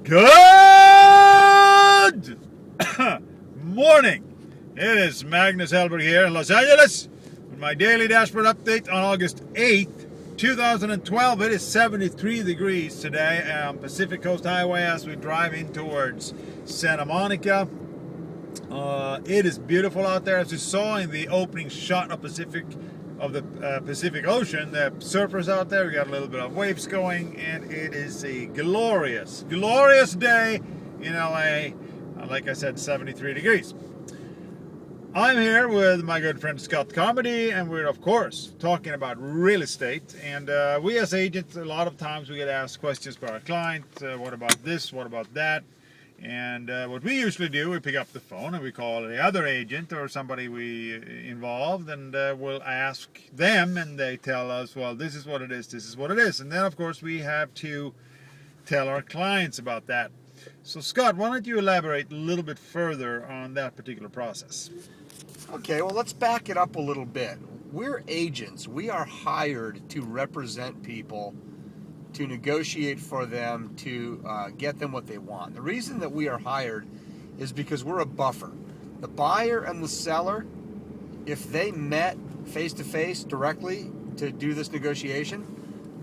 Good morning. It is Magnus Hellberg here in Los Angeles with my daily dashboard update on August 8th, 2012. It is 73 degrees today on Pacific Coast Highway as we drive in towards Santa Monica. It is beautiful out there. As you saw in the opening shot of the Pacific Ocean, the surfers out there, we got a little bit of waves going, and it is a glorious day in LA. Like I said, 73 degrees. I'm here with my good friend Scott Comedy, and we're of course talking about real estate. And we as agents, a lot of times we get asked questions by our client. What about this? What about that? And what we usually do, we pick up the phone and we call the other agent or somebody we involved, and we'll ask them, and they tell us, well, this is what it is, this is what it is. And then of course we have to tell our clients about that. So Scott, why don't you elaborate a little bit further on that particular process? Okay, well, let's back it up a little bit. We're agents. We are hired to represent people, to negotiate for them, to get them what they want. The reason that we are hired is because we're a buffer. The buyer and the seller, if they met face-to-face directly to do this negotiation,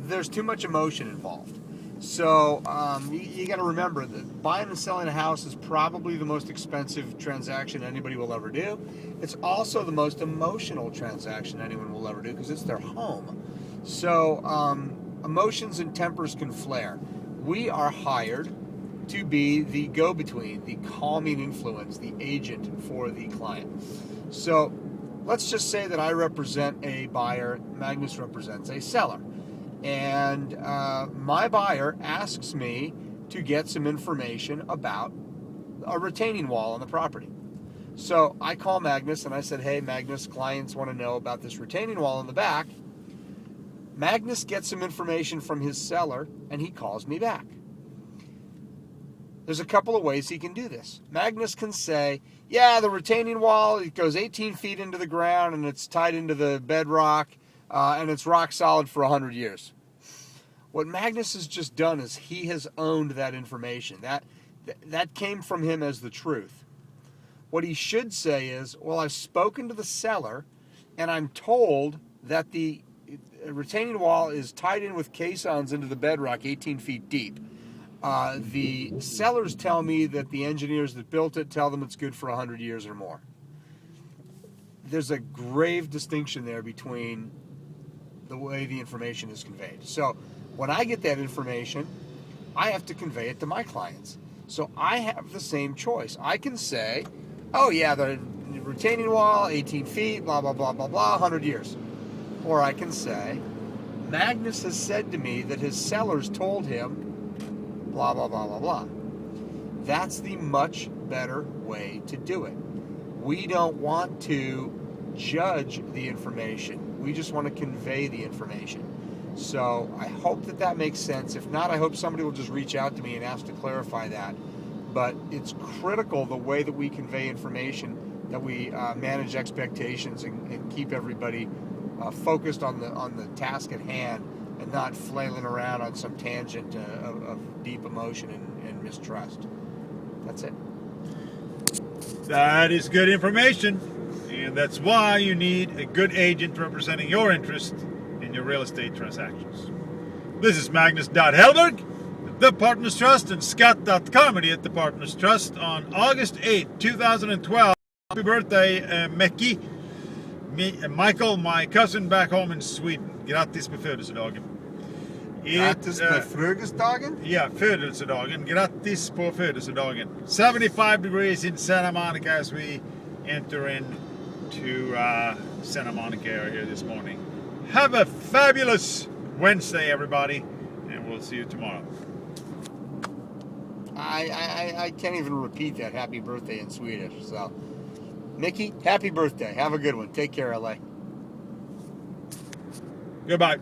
there's too much emotion involved. So you got to remember that buying and selling a house is probably the most expensive transaction anybody will ever do. It's also the most emotional transaction anyone will ever do because it's their home. So emotions and tempers can flare. We are hired to be the go-between, the calming influence, the agent for the client. So let's just say that I represent a buyer, Magnus represents a seller. And my buyer asks me to get some information about a retaining wall on the property. So I call Magnus and I said, hey, Magnus, clients want to know about this retaining wall in the back. Magnus gets some information from his seller and he calls me back. There's a couple of ways he can do this. Magnus can say, yeah, the retaining wall, it goes 18 feet into the ground and it's tied into the bedrock and it's rock solid for 100 years. What Magnus has just done is he has owned that information. That came from him as the truth. What he should say is, well, I've spoken to the seller and I'm told that the retaining wall is tied in with caissons into the bedrock 18 feet deep. The sellers tell me that the engineers that built it tell them it's good for 100 years or more. There's a grave distinction there between the way the information is conveyed. So when I get that information, I have to convey it to my clients. So I have the same choice. I can say, oh yeah, the retaining wall, 18 feet, blah, blah, blah, blah, blah, 100 years. Or I can say, Magnus has said to me that his sellers told him, blah, blah, blah, blah, blah. That's the much better way to do it. We don't want to judge the information. We just want to convey the information. So I hope that makes sense. If not, I hope somebody will just reach out to me and ask to clarify that. But it's critical the way that we convey information, that we manage expectations and keep everybody focused on the task at hand and not flailing around on some tangent of deep emotion and mistrust. That's it. That is good information, and that's why you need a good agent representing your interest in your real estate transactions. This is Magnus.Hellberg, The Partners Trust, and Scott.Comedy at The Partners Trust on August 8th, 2012. Happy birthday, Michael, my cousin back home in Sweden. Grattis på födelsedagen. Grattis på födelsedagen? Ja, födelsedagen. Grattis på födelsedagen. 75 degrees in Santa Monica as we enter into Santa Monica area here this morning. Have a fabulous Wednesday, everybody, and we'll see you tomorrow. I can't even repeat that happy birthday in Swedish. So, Mickey, happy birthday. Have a good one. Take care, LA. Goodbye.